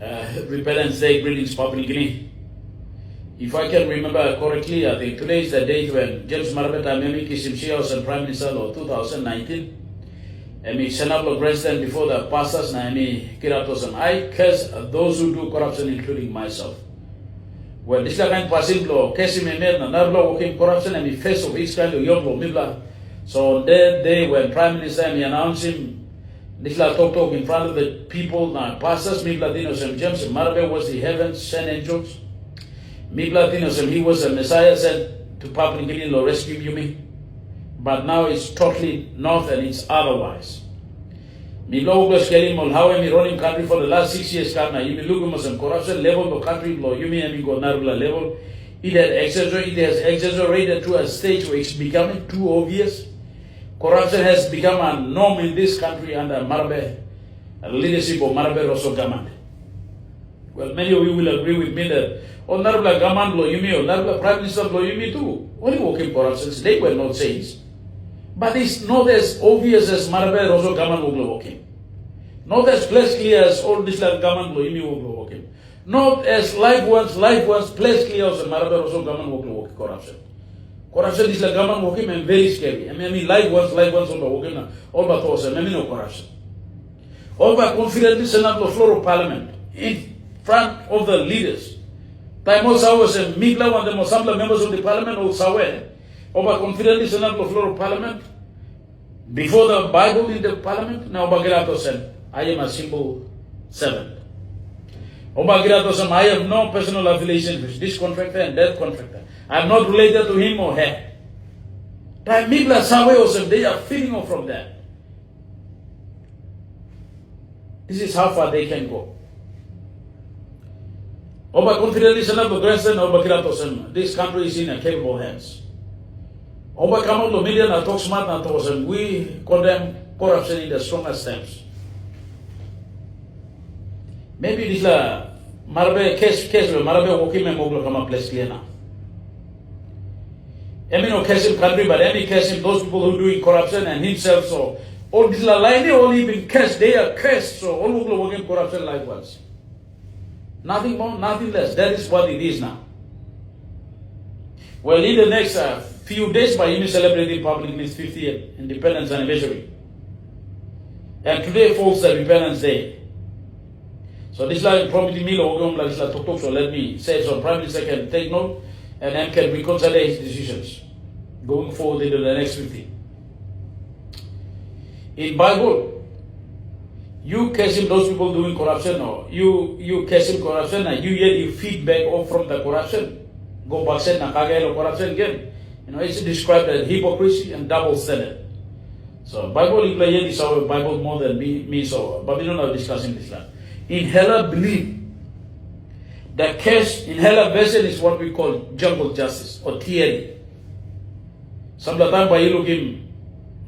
Repentance Day greetings, Papua New Guinea. If I can remember correctly, I think today is the date when James Marape was Prime Minister of 2019. And Senate President before the pastors, I curse those who do corruption, including myself. Well, this kind of passing law, case me made na working corruption and face of each kind of young law. So on that day when Prime Minister announced him, this talk in front of the people, pastors, Latinos, and James Marape was the heavens sent angels. Latinos, and he was a Messiah sent to Papua New Guinea to rescue you. But now it's totally north and it's otherwise. Milo was telling me how I'm running country for the last 6 years. You look at some corruption level of country, you mean go level. It has exaggerated to a stage where it's becoming too obvious. Corruption has become a norm in this country under Marape, leadership of Marape Rosso government. Well, many of you will agree with me that Honorable government law, you mean Honorable Prime Minister law, you mean too. Only working corruptions, they were not changed. But it's not as obvious as Marape Rosso government will working. Not as clear as all this government law, you mean will working. Not as live ones, place clear as Marape Rosso government will working corruption. Corruption is like government working and very scary. I mean live ones all working all but also I mean no corruption. All but confidently send up the floor of parliament in front of the leaders. Time also was a Migla one the Mosambla members of the parliament also over confidently send up the floor of parliament before the Bible in the parliament. Now Bagirato said, I am a simple servant. Obagirato said, I have no personal affiliation with this contractor and that contractor. I am not related to him or her. Time Migla Sawe also they are feeding off from that. This is how far they can go. Oba confidently send up the grandson of Bagirato. This country is in capable hands. Oba Kamalo Million are talk smart and we condemn corruption in the strongest terms. Maybe this Marape case where Marape walking and Moglo come up place clear now. I mean no case in country, but any case in those people who doing corruption and himself so all this line only been cursed, they are cursed, so all Moglo working corruption likewise. Nothing more, nothing less. That is what it is now. Well, in the next few days, by him celebrating Papua New Guinea's 50th independence anniversary. And today falls the Independence Day. So this is probably me talk, so let me say so Prime Minister can take note and then can reconcile his decisions going forward into the next 50. In Bible, you casing those people doing corruption or you casing corruption and you get your feedback off from the corruption. Go back and nakagay corruption again. You know, it's described as hypocrisy and double standard. So Bible is our Bible more than me so but we don't know discussing this land. In Hela believe the case in Hela version is what we call jungle justice or theory. Some of the time by you looking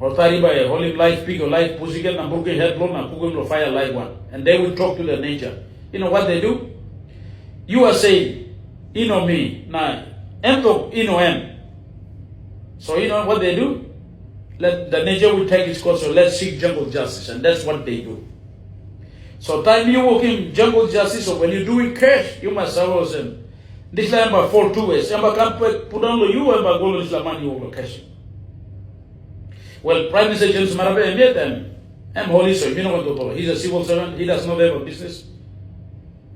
or tari by a holy live pig or live pussycat and broken head blown and cooking will fire live one. And they will talk to the nature. You know what they do? You are saying, you know me, now, you know M. So you know what they do? Let the nature will take its course, so let's seek jungle justice, and that's what they do. So time you work in jungle justice, or when you're doing cash, you must have also this land by 4 2 ways. Amba can't put on you and by gold is the money over cash. Well, Prime Minister James Marape made them. I'm holy, so you know what to do. He's a civil servant, he does not have a business.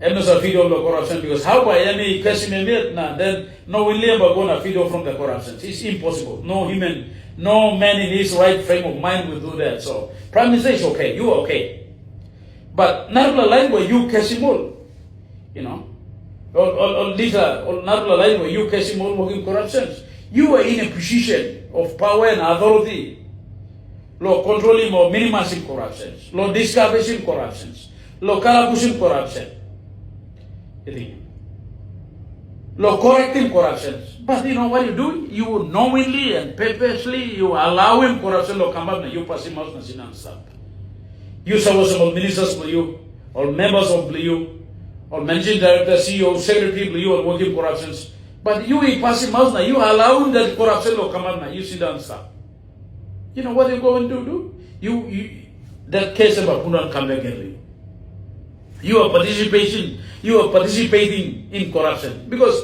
I'm not a feed of the corruption because how by any question made then no will never go to feed off from the corruption. It's impossible. No human, no man in his right frame of mind will do that. So Prime Minister is okay, you are okay. But not a line where you catch him all, you know. Or not a line where you catch him all working corruptions. You are in a position of power and authority. Law controlling or minimizing corruptions, law discouraging corruptions, law pushing corruption, law correcting corruptions. But you know what you do? You knowingly and purposely you allow him corruption law come up and you pass him out and stuff. You suppose some ministers for you, or members of you, or managing director, CEO, secretary for you are working corruptions. But you pass him out now, you allow him that corruption law come up now, you sit down and stuff. You know what you're going to do? You that case about Punan come back early. You are participating in corruption because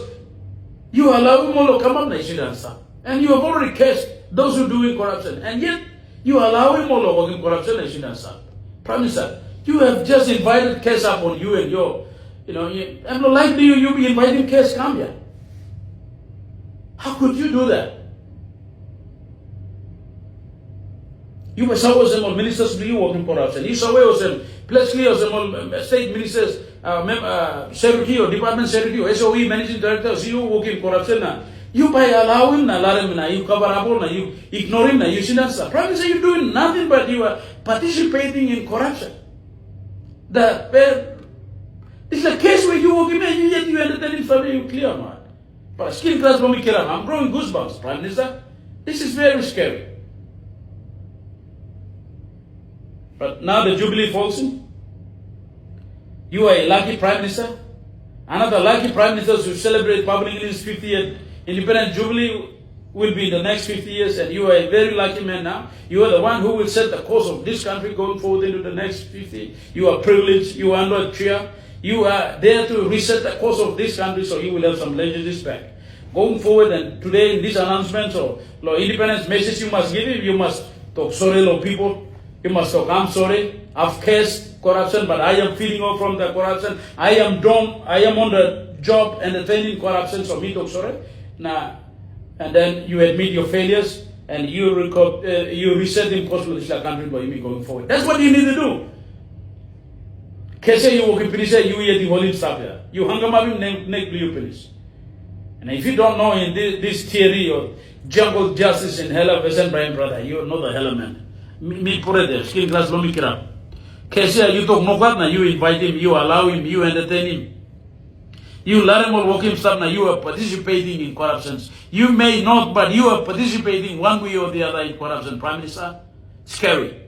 you allow Molo come up and you have already cased those who do in corruption, and yet you allow him all work in corruption and Prime Minister, you have just invited case up on you and your, I'm not likely you be inviting case come here. How could you do that? You must always say, ministers do you work in corruption. You saw where plus clear state ministers, secretary or department secretary or SOE managing directors, you work in corruption. You by allowing you cover up, you ignore him, you see that. Prime Minister, you're doing nothing but you are participating in corruption. It's a case where you work in and yet you entertain family, you clear man. But skin class I'm growing goosebumps, Prime Minister. This is very scary. But now the Jubilee falls in. You are a lucky Prime Minister. Another lucky Prime Ministers who celebrate Papua New Guinea's 50th Independent Jubilee will be in the next 50 years, and you are a very lucky man now. You are the one who will set the course of this country going forward into the next 50. You are privileged. You are under a chair. You are there to reset the course of this country, so you will have some legacies back. Going forward, and today in this announcement or independence message you must give him, you must talk sorry to people. You must talk, I'm sorry, I've faced corruption, but I am feeling off from the corruption. I am on the job entertaining corruption, so me talk sorry. Now, and then you admit your failures and you reset the course of this country by me going forward. That's what you need to do. Kese you work in police, you hear the whole stuff here. You hang up him neck blue police. And if you don't know in this theory of jungle justice in hell of Western Brian brother, you are not the hell man. Me put there, skin class lo mikira. Kese you talk no na you invite him, you allow him, you entertain him. You let him all work him stuff now, you are participating in corruptions. You may not, but you are participating one way or the other in corruption, Prime Minister. Scary.